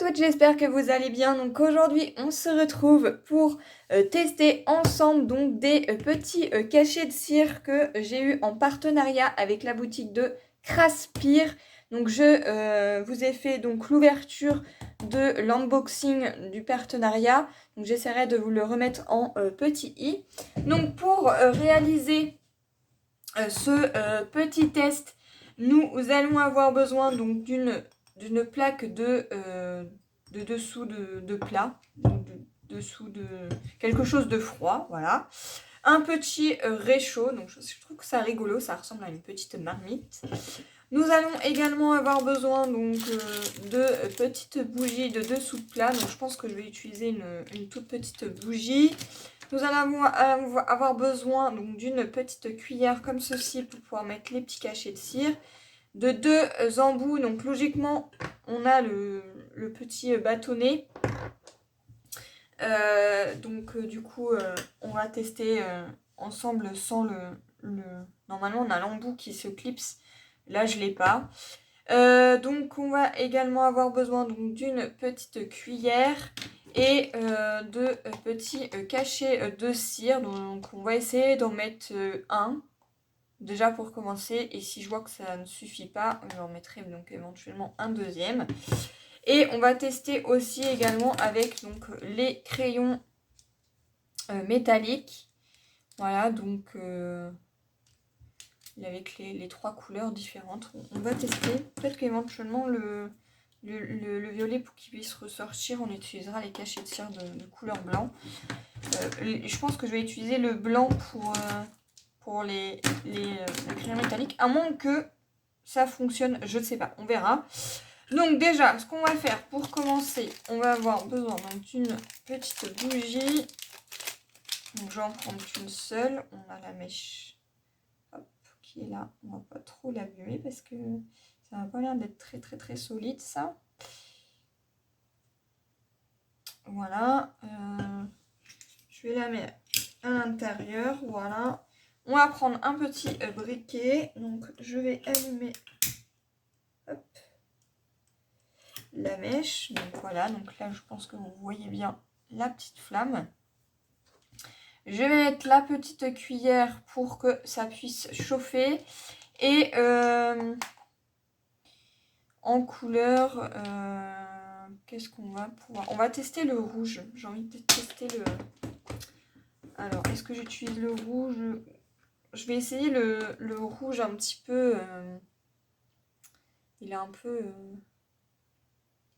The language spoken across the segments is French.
toutes, j'espère que vous allez bien. Donc aujourd'hui, on se retrouve pour tester ensemble donc des petits cachets de cire que j'ai eu en partenariat avec la boutique de Craspire. Donc je vous ai fait donc l'ouverture de l'unboxing du partenariat. Donc j'essaierai de vous le remettre en petit i. Donc pour réaliser ce petit test, nous allons avoir besoin donc d'une plaque de dessous de plat, de dessous de quelque chose de froid, voilà. Un petit réchaud, donc je trouve que ça rigolo, ça ressemble à une petite marmite. Nous allons également avoir besoin donc de petites bougies de dessous de plat, donc je pense que je vais utiliser une toute petite bougie. Nous allons avoir besoin d'une petite cuillère comme ceci pour pouvoir mettre les petits cachets de cire. De deux embouts, donc logiquement on a le petit bâtonnet. Du coup on va tester ensemble sans Normalement on a l'embout qui se clipse, là je l'ai pas. Donc on va également avoir besoin d'une petite cuillère et de petits cachets de cire. Donc on va essayer d'en mettre un déjà pour commencer, et si je vois que ça ne suffit pas, j'en mettrai donc éventuellement un deuxième. Et on va tester aussi également avec donc les crayons métalliques. Voilà, donc avec les trois couleurs différentes. On va tester. Peut-être qu'éventuellement le violet, pour qu'il puisse ressortir, on utilisera les cachets de cire de couleur blanc. Je pense que je vais utiliser le blanc pour les crayons métalliques, à moins que ça fonctionne, je ne sais pas, on verra. Donc déjà, ce qu'on va faire pour commencer, on va avoir besoin d'une petite bougie. Donc je vais en prendre une seule. On a la mèche qui est là. On va pas trop l'abîmer parce que ça n'a pas l'air d'être très solide, ça. Voilà. Je vais la mettre à l'intérieur. Voilà. On va prendre un petit briquet. Donc je vais allumer la mèche. Donc voilà. Donc là, je pense que vous voyez bien la petite flamme. Je vais mettre la petite cuillère pour que ça puisse chauffer. Et en couleur, qu'est-ce qu'on va pouvoir... On va tester le rouge. J'ai envie de tester le... Alors, est-ce que j'utilise le rouge? Je vais essayer le rouge un petit peu... il est un peu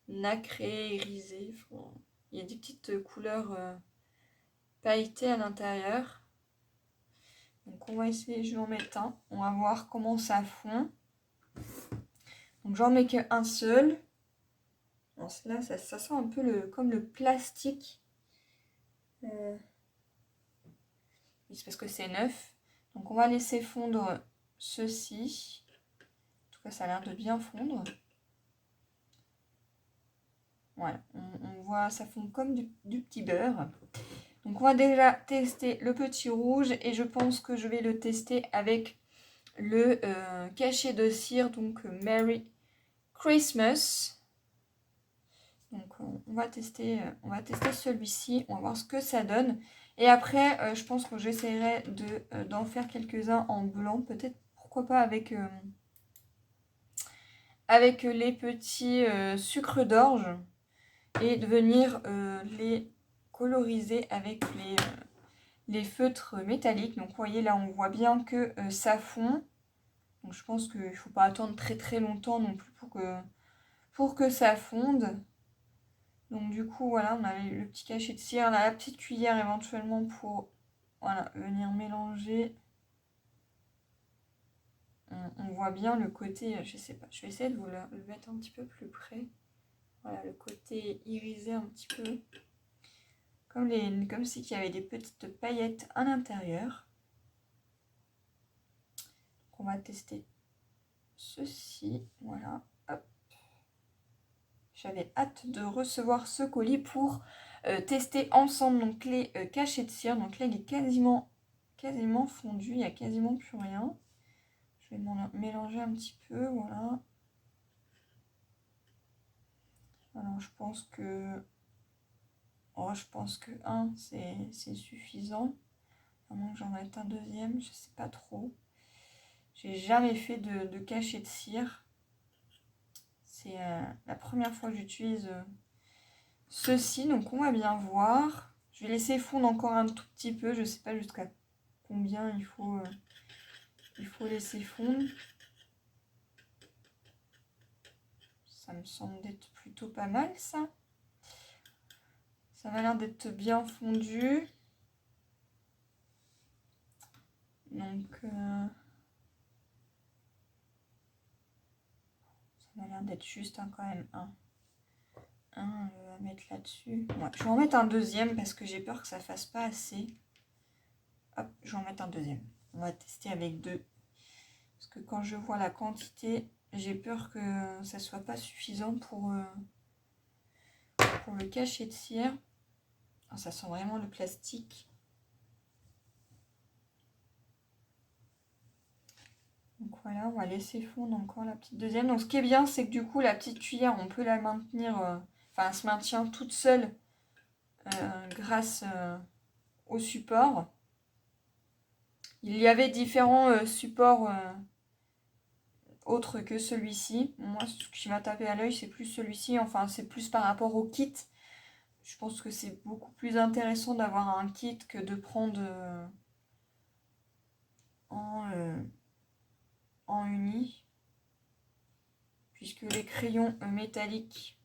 nacré, irisé. Enfin, il y a des petites couleurs pailletées à l'intérieur. Donc on va essayer, je vais en mettre un. On va voir comment ça fond. Donc j'en mets qu'un seul. Bon, là, ça sent un peu comme le plastique. C'est parce que c'est neuf. Donc on va laisser fondre ceci. En tout cas, ça a l'air de bien fondre. Voilà, on voit, ça fond comme du petit beurre. Donc on va déjà tester le petit rouge, et je pense que je vais le tester avec le cachet de cire, donc Merry Christmas. Donc on va tester celui-ci, on va voir ce que ça donne. Et après, je pense que j'essaierai d'en faire quelques-uns en blanc, peut-être, pourquoi pas avec les petits sucres d'orge, et de venir les coloriser avec les feutres métalliques. Donc vous voyez là, on voit bien que ça fond. Donc je pense qu'il ne faut pas attendre très longtemps non plus pour que ça fonde. Donc du coup, voilà, on a le petit cachet de cire, on a la petite cuillère éventuellement pour venir mélanger. On voit bien le côté, je sais pas, je vais essayer de vous le mettre un petit peu plus près. Voilà, le côté irisé un petit peu. Comme si il y avait des petites paillettes à l'intérieur. Donc on va tester ceci, voilà, hop. J'avais hâte de recevoir ce colis pour tester ensemble donc les cachets de cire. Donc là, il est quasiment fondu, il n'y a quasiment plus rien. Je vais mélanger un petit peu, voilà. Alors je pense que... Oh, je pense que 1 c'est suffisant. À moins que j'en mette un deuxième, je sais pas trop. J'ai jamais fait de cachet de cire. C'est la première fois que j'utilise ceci, donc on va bien voir. Je vais laisser fondre encore un tout petit peu, je sais pas jusqu'à combien il faut laisser fondre. Ça me semble d'être plutôt pas mal ça. Ça m'a l'air d'être bien fondu. Donc ça m'a l'air d'être juste quand même un à mettre là-dessus. Ouais, je vais en mettre un deuxième parce que j'ai peur que ça fasse pas assez. Hop, je vais en mettre un deuxième. On va tester avec 2. Parce que quand je vois la quantité, j'ai peur que ça soit pas suffisant pour le cachet de cire. Oh, ça sent vraiment le plastique. Donc voilà, on va laisser fondre encore la petite deuxième. Donc ce qui est bien, c'est que du coup, la petite cuillère, on peut la maintenir, enfin, elle se maintient toute seule grâce au support. Il y avait différents supports autres que celui-ci. Moi, ce qui m'a tapé à l'œil, c'est plus celui-ci. Enfin, c'est plus par rapport au kit. Je pense que c'est beaucoup plus intéressant d'avoir un kit que de prendre en uni. Puisque les crayons métalliques,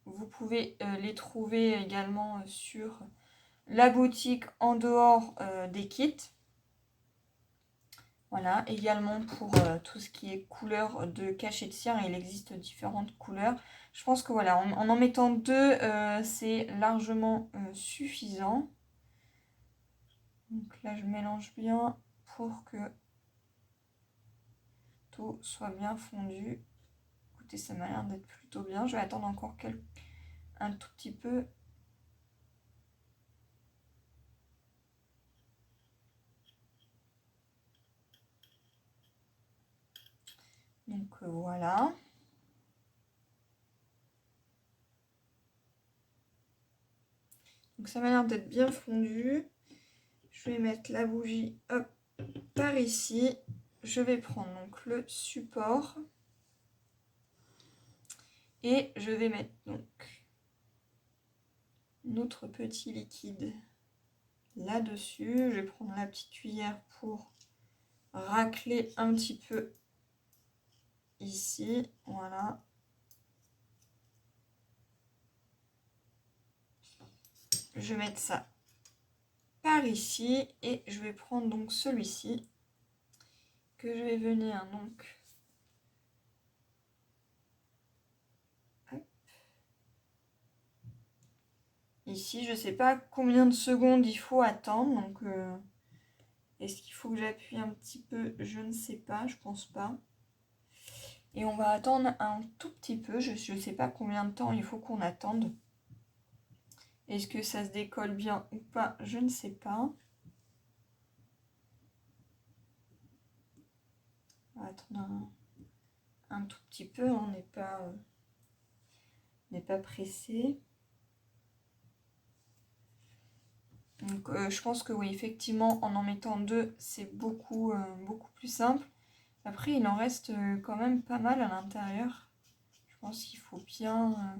vous pouvez les trouver également sur la boutique en dehors des kits. Voilà, également pour tout ce qui est couleur de cachet de cire, il existe différentes couleurs. Je pense que voilà, en mettant 2, c'est largement suffisant. Donc là, je mélange bien pour que tout soit bien fondu. Écoutez, ça m'a l'air d'être plutôt bien. Je vais attendre encore un tout petit peu. Donc voilà. Donc ça m'a l'air d'être bien fondu. Je vais mettre la bougie hop, par ici. Je vais prendre donc le support. Et je vais mettre donc notre petit liquide là-dessus. Je vais prendre la petite cuillère pour racler un petit peu ici. Voilà. Je vais mettre ça par ici et je vais prendre donc celui-ci que je vais venir donc ici. Je sais pas combien de secondes il faut attendre, donc est-ce qu'il faut que j'appuie un petit peu? Je ne sais pas, je pense pas. Et on va attendre un tout petit peu, je ne sais pas combien de temps il faut qu'on attende. Est-ce que ça se décolle bien ou pas? Je ne sais pas. On va attendre un tout petit peu, on n'est pas pressé. Donc je pense que oui, effectivement, en mettant 2, c'est beaucoup plus simple. Après, il en reste quand même pas mal à l'intérieur. Je pense qu'il faut bien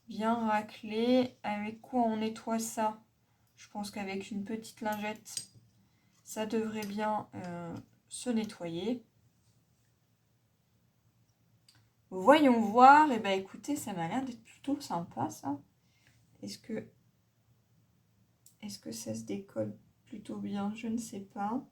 racler. Avec quoi on nettoie ça? Je pense qu'avec une petite lingette, ça devrait bien se nettoyer. Voyons voir. Et ben écoutez, ça m'a l'air d'être plutôt sympa ça. Est-ce que ça se décolle plutôt bien? Je ne sais pas.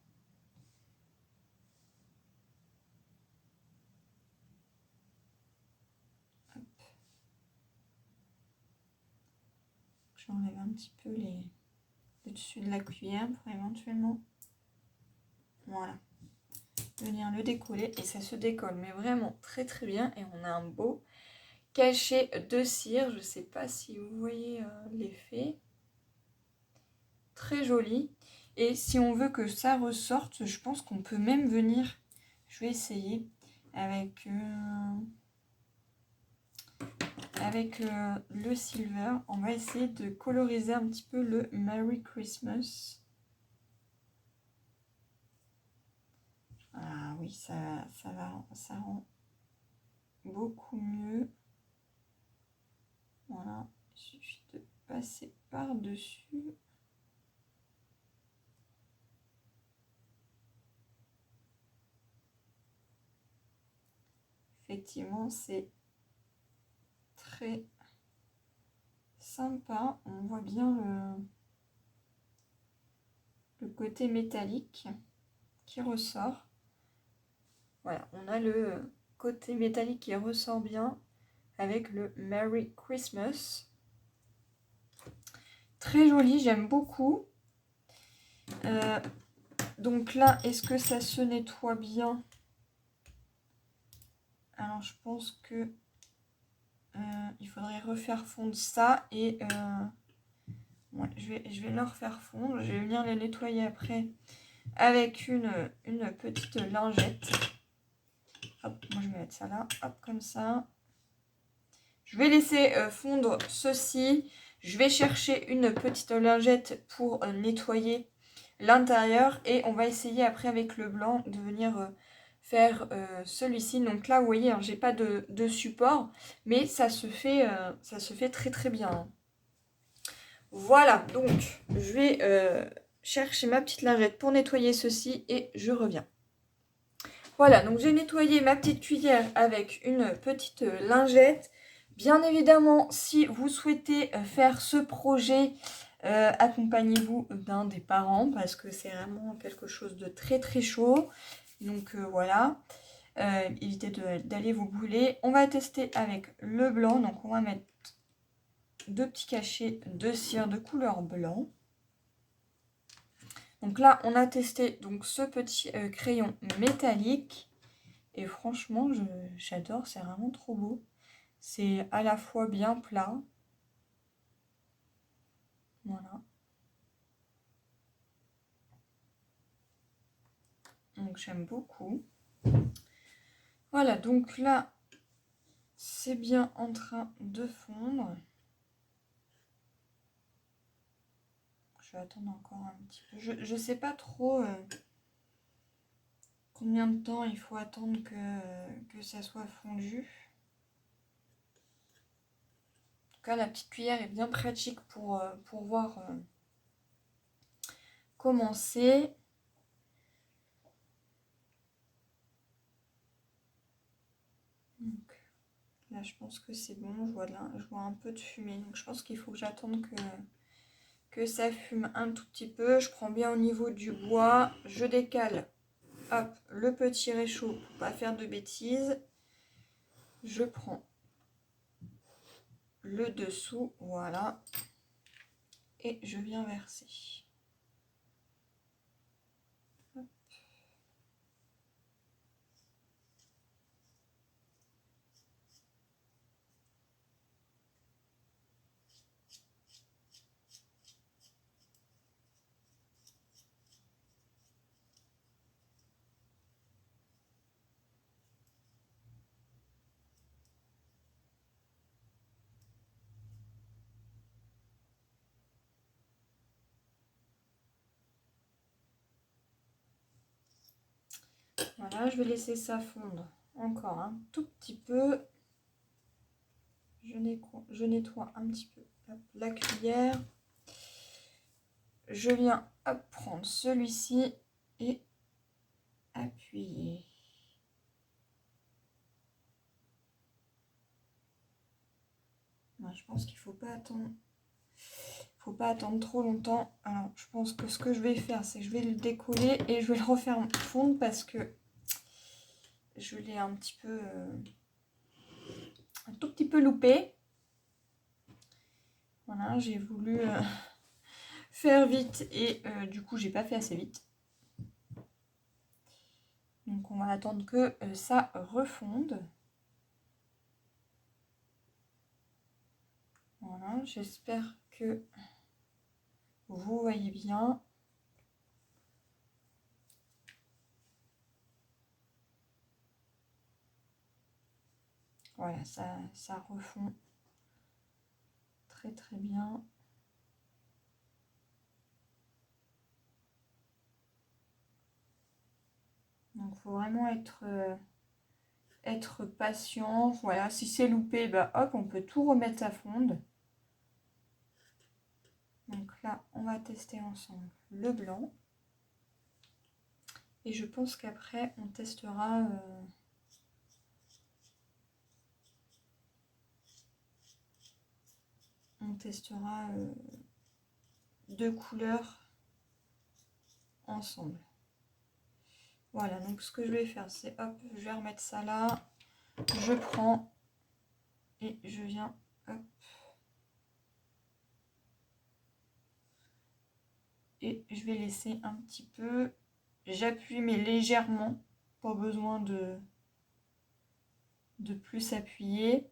J'enlève un petit peu le dessus de la cuillère pour éventuellement, voilà, venir le décoller. Et ça se décolle, mais vraiment très très bien. Et on a un beau cachet de cire. Je ne sais pas si vous voyez l'effet. Très joli. Et si on veut que ça ressorte, je pense qu'on peut même venir, je vais essayer avec avec le silver, on va essayer de coloriser un petit peu le Merry Christmas. Ah oui, ça rend beaucoup mieux. Voilà, il suffit de passer par-dessus. Effectivement, c'est très sympa. On voit bien le côté métallique qui ressort. Voilà, on a le côté métallique qui ressort bien avec le Merry Christmas. Très joli, j'aime beaucoup. Donc là, est-ce que ça se nettoie bien? Alors, je pense que il faudrait refaire fondre ça et ouais, je vais le refaire fondre. Je vais venir les nettoyer après avec une petite lingette. Hop, moi je vais mettre ça là, hop, comme ça. Je vais laisser fondre ceci. Je vais chercher une petite lingette pour nettoyer l'intérieur et on va essayer après avec le blanc de venir faire celui-ci. Donc là, vous voyez, hein, j'ai pas de support, mais ça se fait très très bien, hein. Voilà, donc je vais chercher ma petite lingette pour nettoyer ceci et je reviens. Voilà, donc j'ai nettoyé ma petite cuillère avec une petite lingette. Bien évidemment, si vous souhaitez faire ce projet, accompagnez-vous d'un des parents parce que c'est vraiment quelque chose de très très chaud. Donc voilà, évitez d'aller vous brûler. On va tester avec le blanc, donc on va mettre 2 petits cachets de cire de couleur blanc. Donc là, on a testé donc ce petit crayon métallique. Et franchement, j'adore, c'est vraiment trop beau. C'est à la fois bien plat. Voilà. Donc j'aime beaucoup. Voilà, donc là, c'est bien en train de fondre. Je vais attendre encore un petit peu. Je ne sais pas trop combien de temps il faut attendre que ça soit fondu. En tout cas, la petite cuillère est bien pratique pour voir comment c'est. Donc, là, je pense que c'est bon. Je vois un peu de fumée. Donc, je pense qu'il faut que j'attende que ça fume un tout petit peu. Je prends bien au niveau du bois. Je décale, hop, le petit réchaud pour pas faire de bêtises. Je prends le dessous, voilà. Et je viens verser. Hop. Voilà, je vais laisser ça fondre encore un tout petit peu. Je nettoie un petit peu, hop, la cuillère. Je viens prendre celui-ci et appuyer. Non, je pense qu'il faut pas attendre trop longtemps. Alors, je pense que ce que je vais faire, c'est que je vais le décoller et je vais le refaire fondre parce que je l'ai un tout petit peu loupé. Voilà, j'ai voulu faire vite et du coup, j'ai pas fait assez vite. Donc, on va attendre que ça refonde. Voilà, j'espère que vous voyez bien. Voilà, ça refond très très bien. Donc il faut vraiment être patient. Voilà, si c'est loupé, bah hop, on peut tout remettre à fondre. Donc là, on va tester ensemble le blanc. Et je pense qu'après, on testera... deux couleurs ensemble. Voilà, donc ce que je vais faire, c'est hop, je vais remettre ça là. Je prends et je viens, hop. Et je vais laisser un petit peu. J'appuie, mais légèrement. Pas besoin de plus appuyer.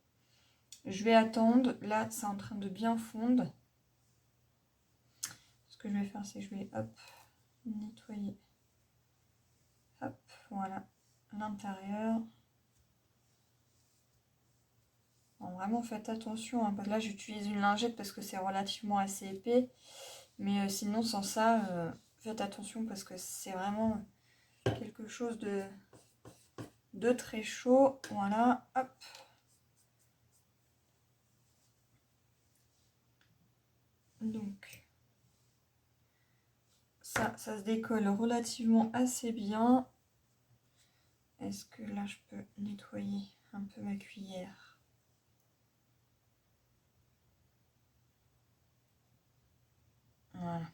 Je vais attendre. Là, c'est en train de bien fondre. Ce que je vais faire, c'est que je vais, hop, nettoyer. Hop, voilà, l'intérieur. Vraiment, faites attention. Hein. Là, j'utilise une lingette parce que c'est relativement assez épais. Mais sinon, sans ça, faites attention parce que c'est vraiment quelque chose de très chaud. Voilà, hop. Donc, ça se décolle relativement assez bien. Est-ce que là, je peux nettoyer un peu ma cuillère? Voilà.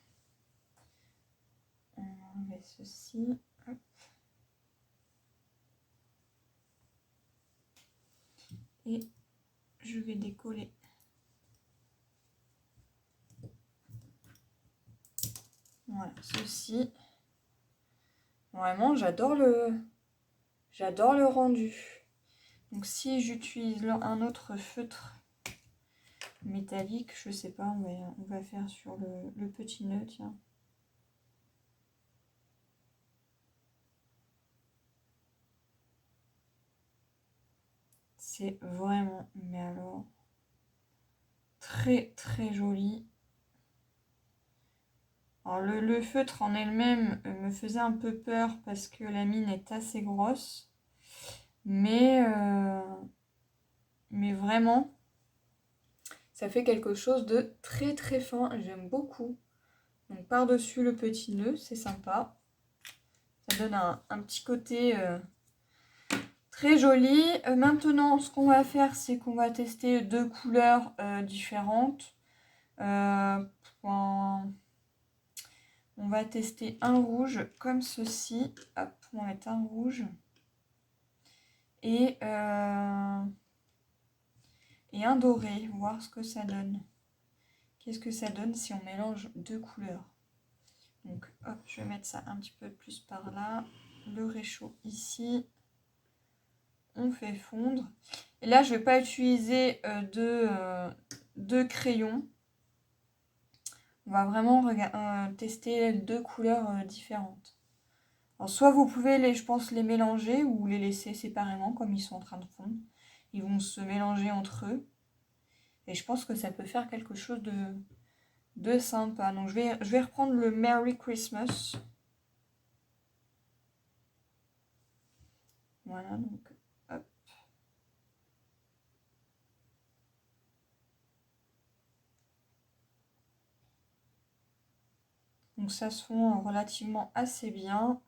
On va enlever ceci. Hop. Et je vais décoller. Voilà, ceci. Vraiment, j'adore le rendu. Donc si j'utilise un autre feutre métallique, je sais pas, on va faire sur le petit nœud, tiens. C'est vraiment, mais alors, très très joli. Alors le feutre en elle-même me faisait un peu peur parce que la mine est assez grosse. Mais vraiment, ça fait quelque chose de très très fin. J'aime beaucoup. Donc par-dessus le petit nœud, c'est sympa. Ça donne un petit côté très joli. Maintenant, ce qu'on va faire, c'est qu'on va tester deux couleurs différentes. On va tester un rouge comme ceci. Hop, on va mettre un rouge. Et un doré, voir ce que ça donne. Qu'est-ce que ça donne si on mélange deux couleurs? Donc hop, je vais mettre ça un petit peu plus par là. Le réchaud ici. On fait fondre. Et là, je ne vais pas utiliser de crayon. On va vraiment tester deux couleurs différentes. Alors, soit vous pouvez, je pense, les mélanger ou les laisser séparément comme ils sont en train de fondre. Ils vont se mélanger entre eux. Et je pense que ça peut faire quelque chose de sympa. Donc je vais reprendre le Merry Christmas. Voilà, donc hop. Donc ça se fond relativement assez bien.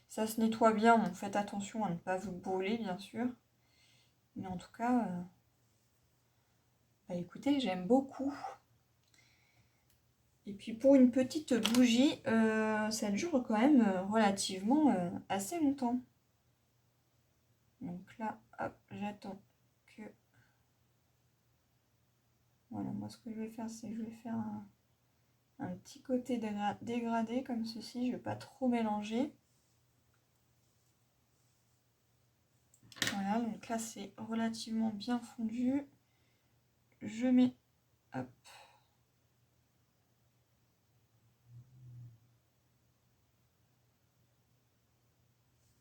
Ça se nettoie bien, donc faites attention à ne pas vous brûler bien sûr. Mais en tout cas, bah écoutez, j'aime beaucoup. Et puis pour une petite bougie, ça dure quand même relativement assez longtemps. Donc là, hop, j'attends que... Voilà, moi ce que je vais faire, c'est que je vais faire un petit côté dégradé comme ceci. Je ne vais pas trop mélanger. Voilà, donc là c'est relativement bien fondu. Je mets, hop,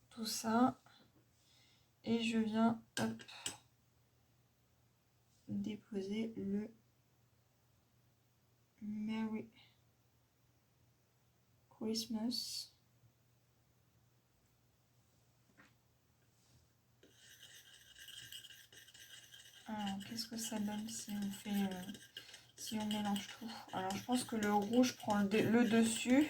tout ça. Et je viens, hop, déposer le Merry Christmas. Alors, qu'est-ce que ça donne si on fait, si on mélange tout? Alors, je pense que le rouge prend le dessus.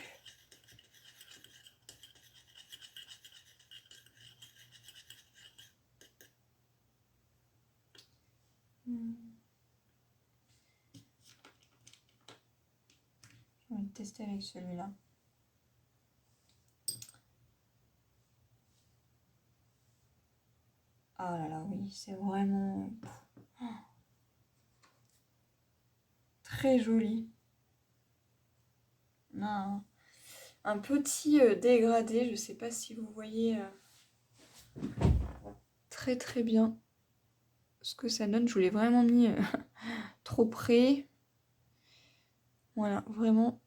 Je vais tester avec celui-là. Ah là là, oui, c'est vraiment très joli. Un petit dégradé, je sais pas si vous voyez très très bien ce que ça donne. Je vous l'ai vraiment mis trop près. Voilà, vraiment,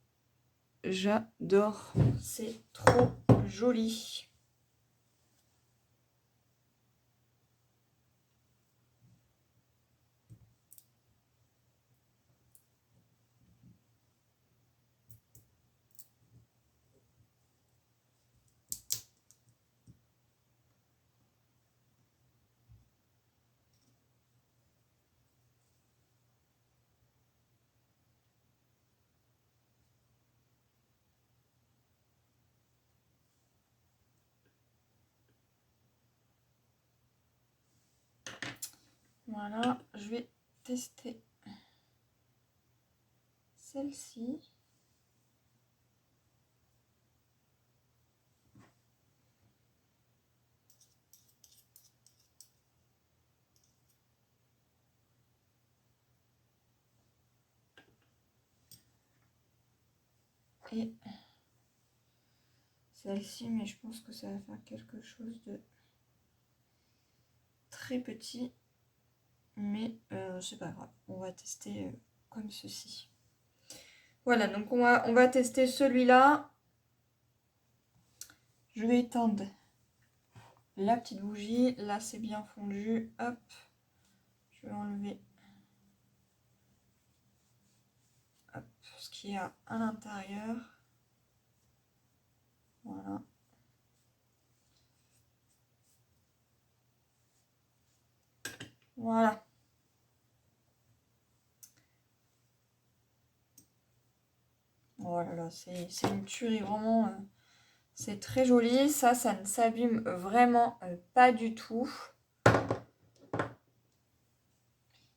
j'adore. C'est trop joli. Voilà, je vais tester celle-ci. Et celle-ci, mais je pense que ça va faire quelque chose de très petit. Mais c'est pas grave, on va tester comme ceci. Voilà, donc on va tester celui-là. Je vais éteindre la petite bougie. Là, c'est bien fondu. Hop, je vais enlever ce qu'il y a à l'intérieur. Voilà. Voilà. Oh là là, c'est une tuerie, vraiment. C'est très joli. Ça ne s'abîme vraiment pas du tout.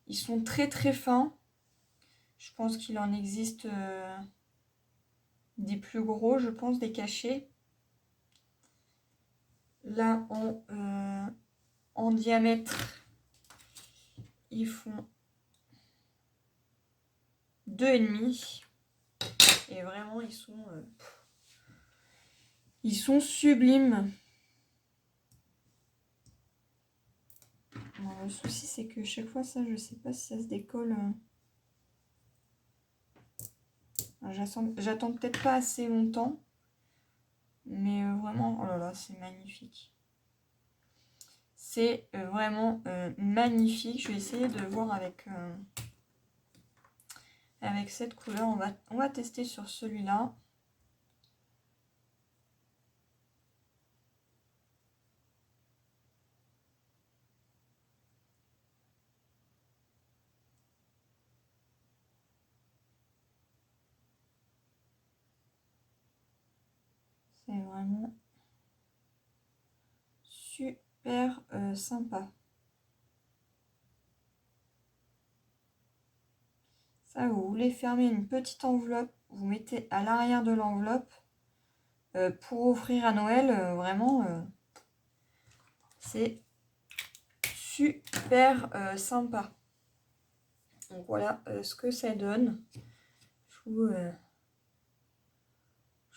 Ils sont très très fins. Je pense qu'il en existe des plus gros, je pense, des cachets. Là, en diamètre, ils font 2,5. Et vraiment, ils sont sublimes. Bon, le souci, c'est que chaque fois, ça, je sais pas si ça se décolle. J'attends peut-être pas assez longtemps. Mais vraiment, oh là là, c'est magnifique. C'est vraiment magnifique. Je vais essayer de voir avec cette couleur. On va tester sur celui-là. C'est vraiment super sympa. Ça, vous voulez fermer une petite enveloppe, vous mettez à l'arrière de l'enveloppe pour offrir à Noël. Vraiment, c'est super sympa. Donc voilà ce que ça donne. Je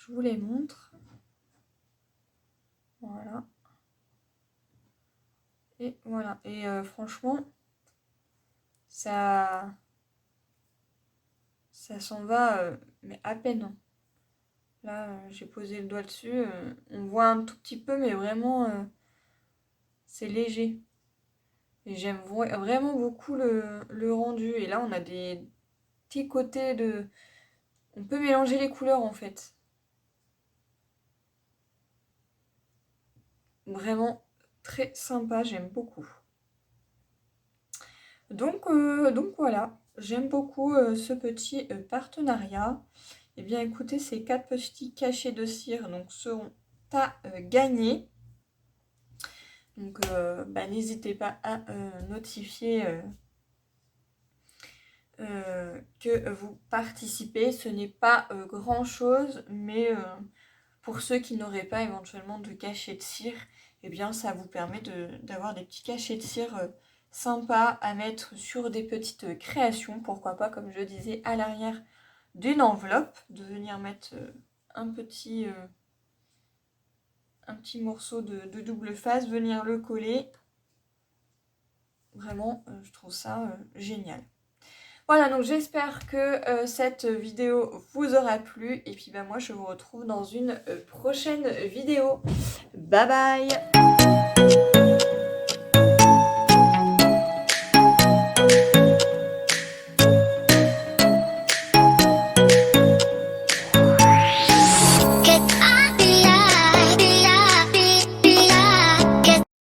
vous les montre. Voilà. Et voilà. Et franchement, ça s'en va, mais à peine. Là, j'ai posé le doigt dessus. On voit un tout petit peu, mais vraiment, c'est léger. Et j'aime vraiment beaucoup le rendu. Et là, on a des petits côtés On peut mélanger les couleurs en fait. Vraiment très sympa, j'aime beaucoup. Donc voilà, j'aime beaucoup ce petit partenariat. Et bien écoutez, ces 4 petits cachets de cire donc, seront à gagner. Donc n'hésitez pas à notifier que vous participez. Ce n'est pas grand chose, mais pour ceux qui n'auraient pas éventuellement de cachet de cire, eh bien ça vous permet d'avoir des petits cachets de cire sympas à mettre sur des petites créations. Pourquoi pas, comme je disais, à l'arrière d'une enveloppe, de venir mettre un petit morceau de double face, venir le coller. Vraiment, je trouve ça génial. Voilà, donc j'espère que cette vidéo vous aura plu. Et puis moi, je vous retrouve dans une prochaine vidéo. Bye bye!